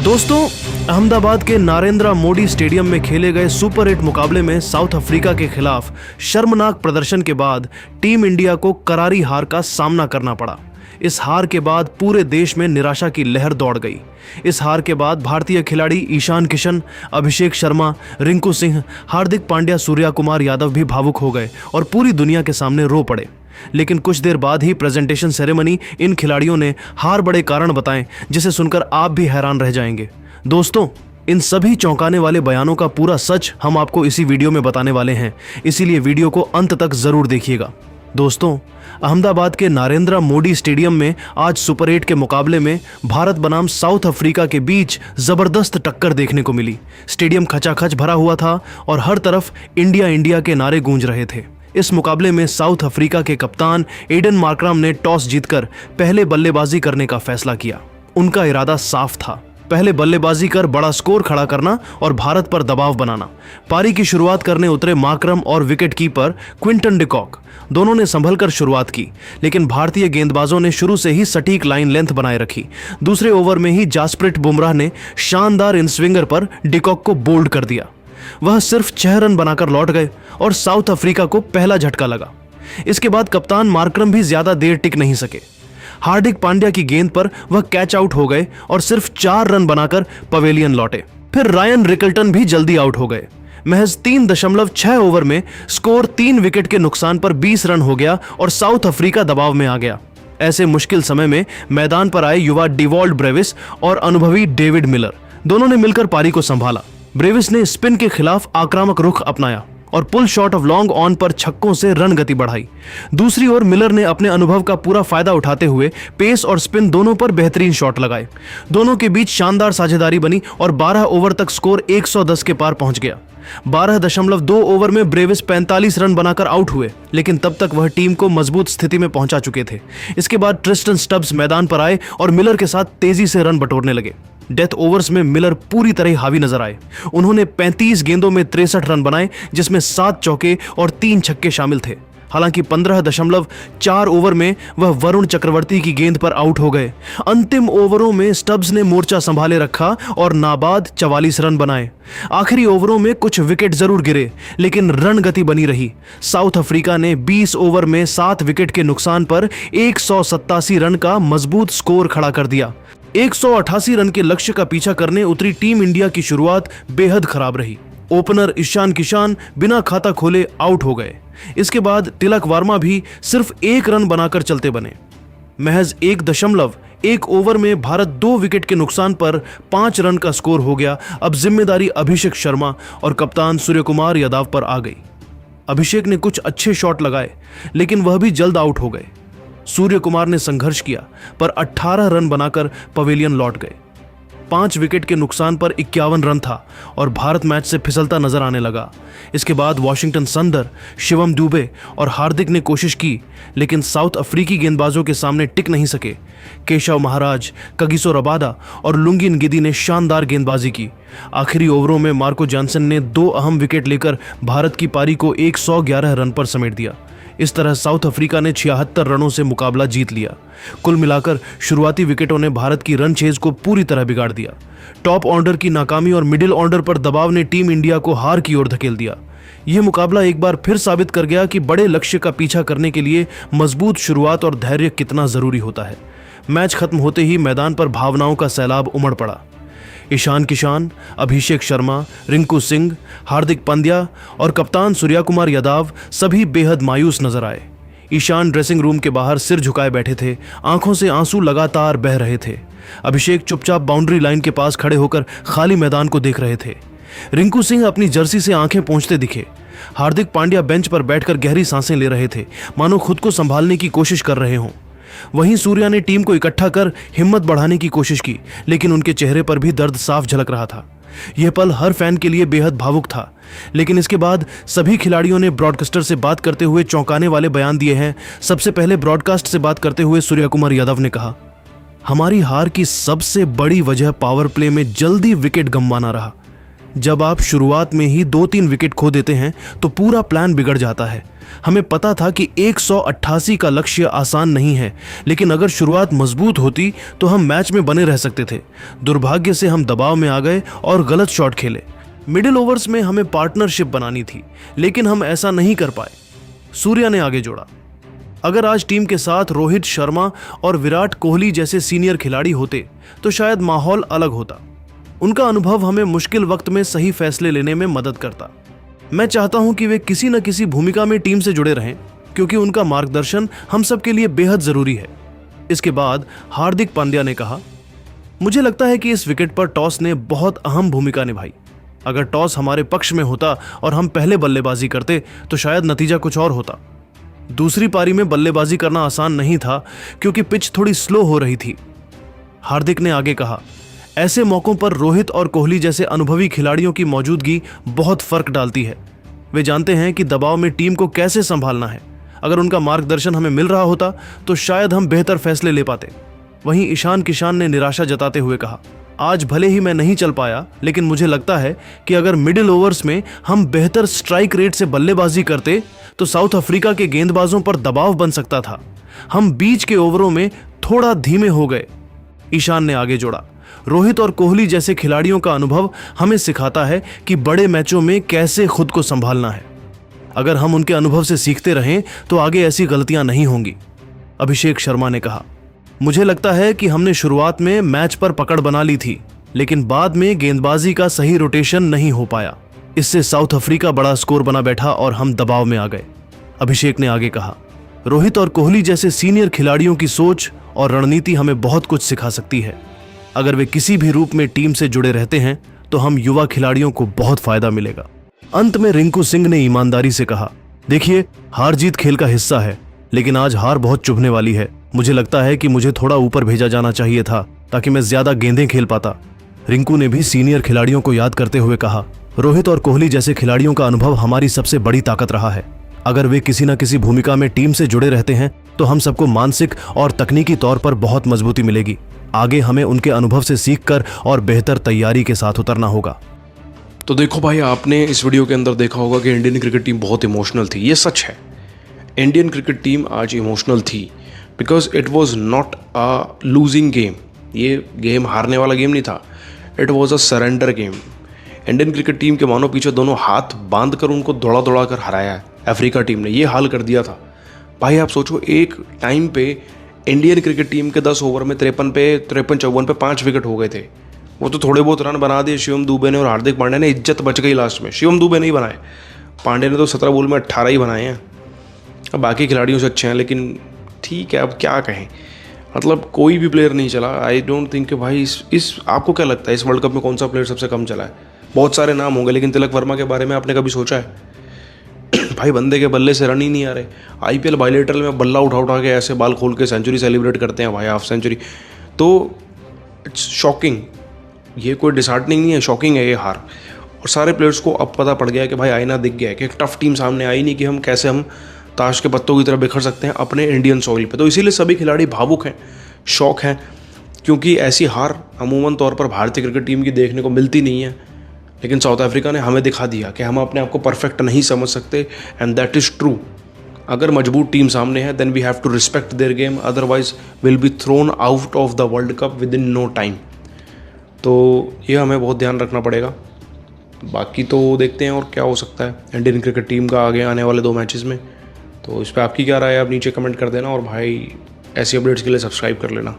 दोस्तों, अहमदाबाद के नरेंद्र मोदी स्टेडियम में खेले गए सुपर 8 मुकाबले में साउथ अफ्रीका के खिलाफ शर्मनाक प्रदर्शन के बाद टीम इंडिया को करारी हार का सामना करना पड़ा। इस हार के बाद पूरे देश में निराशा की लहर दौड़ गई। इस हार के बाद भारतीय खिलाड़ी ईशान किशन, अभिषेक शर्मा, रिंकू सिंह, हार्दिक पांड्या, सूर्या कुमार यादव भी भावुक हो गए और पूरी दुनिया के सामने रो पड़े। लेकिन कुछ देर बाद ही प्रेजेंटेशन सेरेमनी इन खिलाड़ियों ने हार बड़े कारण बताए, जिसे सुनकर आप भी हैरान रह जाएंगे। दोस्तों, इन सभी चौंकाने वाले बयानों का पूरा सच हम आपको इसी वीडियो में बताने वाले हैं, इसीलिए वीडियो को अंत तक जरूर देखिएगा। दोस्तों, अहमदाबाद के नरेंद्र मोदी स्टेडियम में आज सुपर 8 के मुकाबले में भारत बनाम साउथ अफ्रीका के बीच जबरदस्त टक्कर देखने को मिली। स्टेडियम खचाखच भरा हुआ था और हर तरफ इंडिया इंडिया के नारे गूंज रहे थे। इस मुकाबले में साउथ अफ्रीका के कप्तान एडन मार्कराम ने टॉस जीतकर पहले बल्लेबाजी करने का फैसला किया। उनका इरादा साफ था, पहले बल्लेबाजी कर बड़ा स्कोर खड़ा करना और भारत पर दबाव बनाना। पारी की शुरुआत करने उतरे मार्करम और विकेट कीपर क्विंटन डिकॉक दोनों ने संभलकर शुरुआत की, लेकिन भारतीय गेंदबाजों ने शुरू से ही सटीक लाइन लेंथ बनाए रखी। दूसरे ओवर में ही जासप्रीत बुमराह ने शानदार इन स्विंगर पर डिकॉक को बोल्ड कर दिया। वह सिर्फ 6 रन बनाकर लौट गए और साउथ अफ्रीका को पहला झटका लगा। इसके बाद कप्तान मार्करम भी ज्यादा देर टिक नहीं सके। हार्दिक पांड्या की गेंद पर वह कैच आउट हो गए और सिर्फ 4 रन बनाकर पवेलियन लौटे। फिर रायन रिकल्टन भी जल्दी आउट हो गए। महज 3.6 ओवर में स्कोर 3 विकेट के नुकसान पर 20 रन हो गया और साउथ अफ्रीका दबाव में आ गया। ऐसे मुश्किल समय में मैदान पर आए युवा डिवॉल्ड ब्रेविस और अनुभवी डेविड मिलर दोनों ने मिलकर पारी को संभाला। ब्रेविस ने स्पिन के खिलाफ आक्रामक रुख अपनाया और pull shot of long on पर छक्कों से रन गति बढ़ाई। दूसरी ओर मिलर ने अपने अनुभव का पूरा फायदा उठाते हुए पेस और स्पिन दोनों पर बेहतरीन शॉट लगाए। दोनों के बीच शानदार साझेदारी बनी और 12 ओवर तक स्कोर 110 के पार पहुंच गया। 12.2 ओवर में ब्रेविस 45 रन बनाकर आउट हुए, लेकिन तब तक वह टीम को मजबूत स्थिति में पहुंचा चुके थे। इसके बाद ट्रिस्टन स्टब्स मैदान पर आए और मिलर के साथ तेजी से रन बटोरने लगे। डेथ ओवर्स में मिलर पूरी तरह हावी नजर आए। उन्होंने 35 गेंदों में 63 रन बनाए, जिसमें 7 चौके और 3 छक्के शामिल थे। हालांकि 15.4 ओवर में वह वरुण चक्रवर्ती की गेंद पर आउट हो गए। अंतिम ओवरों में स्टब्स ने मोर्चा संभाले रखा और नाबाद 44 रन बनाए। आखिरी ओवरों में कुछ विकेट जरूर गिरे, लेकिन रन गति बनी रही। साउथ अफ्रीका ने 20 ओवर में 7 विकेट के नुकसान पर 187 रन का मजबूत स्कोर खड़ा कर दिया। 188 रन के लक्ष्य का पीछा करने उतरी टीम इंडिया की शुरुआत बेहद खराब रही। ओपनर ईशान किशन बिना खाता खोले आउट हो गए। इसके तिलक वर्मा भी सिर्फ 1 रन बनाकर चलते बने। महज 1.1 ओवर में भारत 2 विकेट के नुकसान पर 5 रन का स्कोर हो गया। अब जिम्मेदारी अभिषेक शर्मा और कप्तान सूर्य कुमार यादव पर आ गई। अभिषेक ने कुछ अच्छे शॉट लगाए, लेकिन वह भी जल्द आउट हो गए। सूर्य कुमार ने संघर्ष किया पर 18 रन बनाकर पवेलियन लौट गए। 5 विकेट के नुकसान पर 51 रन था और भारत मैच से फिसलता नजर आने लगा। इसके बाद वॉशिंगटन सुंदर, शिवम दुबे और हार्दिक ने कोशिश की, लेकिन साउथ अफ्रीकी गेंदबाजों के सामने टिक नहीं सके। केशव महाराज, कगिसो रबादा और लुंगी नगिदी ने शानदार गेंदबाजी की। आखिरी ओवरों में मार्को जॉनसन ने 2 अहम विकेट लेकर भारत की पारी को 111 रन पर समेट दिया। इस तरह साउथ अफ्रीका ने 76 रनों से मुकाबला जीत लिया। कुल मिलाकर शुरुआती विकेटों ने भारत की रन चेज को पूरी तरह बिगाड़ दिया। टॉप ऑर्डर की नाकामी और मिडिल ऑर्डर पर दबाव ने टीम इंडिया को हार की ओर धकेल दिया। यह मुकाबला एक बार फिर साबित कर गया कि बड़े लक्ष्य का पीछा करने के लिए मजबूत शुरुआत और धैर्य कितना जरूरी होता है। मैच खत्म होते ही मैदान पर भावनाओं का सैलाब उमड़ पड़ा। ईशान किशन, अभिषेक शर्मा, रिंकू सिंह, हार्दिक पांड्या और कप्तान सूर्या कुमार यादव सभी बेहद मायूस नजर आए। ईशान ड्रेसिंग रूम के बाहर सिर झुकाए बैठे थे, आंखों से आंसू लगातार बह रहे थे। अभिषेक चुपचाप बाउंड्री लाइन के पास खड़े होकर खाली मैदान को देख रहे थे। रिंकू सिंह अपनी जर्सी से आंखें पोंछते दिखे। हार्दिक पांड्या बेंच पर बैठकर गहरी सांसें ले रहे थे, मानो खुद को संभालने की कोशिश कर रहे हों। वहीं सूर्या ने टीम को इकट्ठा कर हिम्मत बढ़ाने की कोशिश की, लेकिन उनके चेहरे पर भी दर्द साफ झलक रहा था। यह पल हर फैन के लिए बेहद भावुक था। लेकिन इसके बाद सभी खिलाड़ियों ने ब्रॉडकास्टर से बात करते हुए चौंकाने वाले बयान दिए हैं। सबसे पहले ब्रॉडकास्ट से बात करते हुए सूर्या कुमार यादव ने कहा, हमारी हार की सबसे बड़ी वजह पावर प्ले में जल्दी विकेट गंवाना रहा। जब आप शुरुआत में ही 2-3 विकेट खो देते हैं तो पूरा प्लान बिगड़ जाता है। हमें पता था कि 188 का लक्ष्य आसान नहीं है, लेकिन अगर शुरुआत मजबूत होती तो हम मैच में बने रह सकते थे। दुर्भाग्य से हम दबाव में आ गए और गलत शॉट खेले। मिडिल ओवर्स में हमें पार्टनरशिप बनानी थी, लेकिन हम ऐसा नहीं कर पाए। सूर्या ने आगे जोड़ा, अगर आज टीम के साथ रोहित शर्मा और विराट कोहली जैसे सीनियर खिलाड़ी होते तो शायद माहौल अलग होता। उनका अनुभव हमें मुश्किल वक्त में सही फैसले लेने में मदद करता। मैं चाहता हूं कि वे किसी न किसी भूमिका में टीम से जुड़े रहें, क्योंकि उनका मार्गदर्शन हम सब के लिए बेहद जरूरी है। इसके बाद हार्दिक पांड्या ने कहा, मुझे लगता है कि इस विकेट पर टॉस ने बहुत अहम भूमिका निभाई। अगर टॉस हमारे पक्ष में होता और हम पहले बल्लेबाजी करते तो शायद नतीजा कुछ और होता। दूसरी पारी में बल्लेबाजी करना आसान नहीं था, क्योंकि पिच थोड़ी स्लो हो रही थी। हार्दिक ने आगे कहा, ऐसे मौकों पर रोहित और कोहली जैसे अनुभवी खिलाड़ियों की मौजूदगी बहुत फर्क डालती है। वे जानते हैं कि दबाव में टीम को कैसे संभालना है। अगर उनका मार्गदर्शन हमें मिल रहा होता तो शायद हम बेहतर फैसले ले पाते। वहीं ईशान किशन ने निराशा जताते हुए कहा, आज भले ही मैं नहीं चल पाया, लेकिन मुझे लगता है कि अगर मिडिल ओवर्स में हम बेहतर स्ट्राइक रेट से बल्लेबाजी करते तो साउथ अफ्रीका के गेंदबाजों पर दबाव बन सकता था। हम बीच के ओवरों में थोड़ा धीमे हो गए। ईशान ने आगे जोड़ा, रोहित और कोहली जैसे खिलाड़ियों का अनुभव हमें सिखाता है कि बड़े मैचों में कैसे खुद को संभालना है। अगर हम उनके अनुभव से सीखते रहें तो आगे ऐसी गलतियां नहीं होंगी। अभिषेक शर्मा ने कहा, मुझे लगता है कि हमने शुरुआत में मैच पर पकड़ बना ली थी, लेकिन बाद में गेंदबाजी का सही रोटेशन नहीं हो पाया। इससे साउथ अफ्रीका बड़ा स्कोर बना बैठा और हम दबाव में आ गए। अभिषेक ने आगे कहा, रोहित और कोहली जैसे सीनियर खिलाड़ियों की सोच और रणनीति हमें बहुत कुछ सिखा सकती है। अगर वे किसी भी रूप में टीम से जुड़े रहते हैं तो हम युवा खिलाड़ियों को बहुत फायदा मिलेगा। अंत में रिंकू सिंह ने ईमानदारी से कहा, देखिए, हार जीत खेल का हिस्सा है, लेकिन आज हार बहुत चुभने वाली है। मुझे लगता है कि मुझे थोड़ा ऊपर भेजा जाना चाहिए था ताकि मैं ज्यादा गेंदें खेल पाता। रिंकू ने भी सीनियर खिलाड़ियों को याद करते हुए कहा, रोहित और कोहली जैसे खिलाड़ियों का अनुभव हमारी सबसे बड़ी ताकत रहा है। अगर वे किसी न किसी भूमिका में टीम से जुड़े रहते हैं तो हम सबको मानसिक और तकनीकी तौर पर बहुत मजबूती मिलेगी। आगे हमें उनके अनुभव से सीखकर और बेहतर तैयारी के साथ उतरना होगा। तो देखो भाई, आपने इस वीडियो के अंदर देखा होगा कि इंडियन क्रिकेट टीम बहुत इमोशनल थी। ये सच है, इंडियन क्रिकेट टीम आज इमोशनल थी, because it was not a losing game. ये गेम हारने वाला गेम नहीं था, it was a surrender game. Indian cricket team के मानो पीछे दोनों हाथ बांध कर उनको दौड़ा दौड़ा कर हराया है अफ्रीका टीम ने। ये हाल कर दिया था भाई। आप सोचो, एक टाइम पे इंडियन क्रिकेट टीम के 10 ओवर में 53-54 पे 5 विकेट हो गए थे। वो तो थोड़े बहुत रन बना दिए शिवम दुबे ने और हार्दिक पांड्या ने, इज्जत बच गई लास्ट में। शिवम दुबे नहीं बनाए, पांड्या ने तो 17 बॉल में 18 ही बनाए हैं। अब बाकी खिलाड़ियों से अच्छे हैं, लेकिन ठीक है, अब क्या कहें। मतलब कोई भी प्लेयर नहीं चला। आई डोंट थिंक कि भाई इस आपको क्या लगता है इस वर्ल्ड कप में कौन सा प्लेयर सबसे कम चला है? बहुत सारे नाम होंगे, लेकिन तिलक वर्मा के बारे में आपने कभी सोचा है? भाई बंदे के बल्ले से रन ही नहीं आ रहे। आईपीएल बायलेटरल में बल्ला उठा उठा के ऐसे बाल खोल के सेंचुरी सेलिब्रेट करते हैं भाई, हाफ सेंचुरी। तो इट्स शॉकिंग। ये कोई डिसहार्टनिंग नहीं है, शॉकिंग है ये हार। और सारे प्लेयर्स को अब पता पड़ गया है कि भाई आईना दिख गया है कि एक टफ टीम सामने आई नहीं कि हम कैसे हम ताश के पत्तों की तरह बिखर सकते हैं अपने इंडियन सॉइल पे। तो इसीलिए सभी खिलाड़ी भावुक हैं, शौक हैं, क्योंकि ऐसी हार अमूमन तौर पर भारतीय क्रिकेट टीम की देखने को मिलती नहीं है। लेकिन साउथ अफ्रीका ने हमें दिखा दिया कि हम अपने आप को परफेक्ट नहीं समझ सकते, एंड दैट इज़ ट्रू। अगर मजबूत टीम सामने है then we have to respect their game, otherwise will be thrown out of the World Cup within no time. तो ये हमें बहुत ध्यान रखना पड़ेगा। बाकी तो देखते हैं और क्या हो सकता है इंडियन क्रिकेट टीम का आगे आने वाले 2 मैचेस में। तो इस पर आपकी क्या राय है, आप नीचे कमेंट कर देना, और भाई ऐसी अपडेट्स के लिए सब्सक्राइब कर लेना।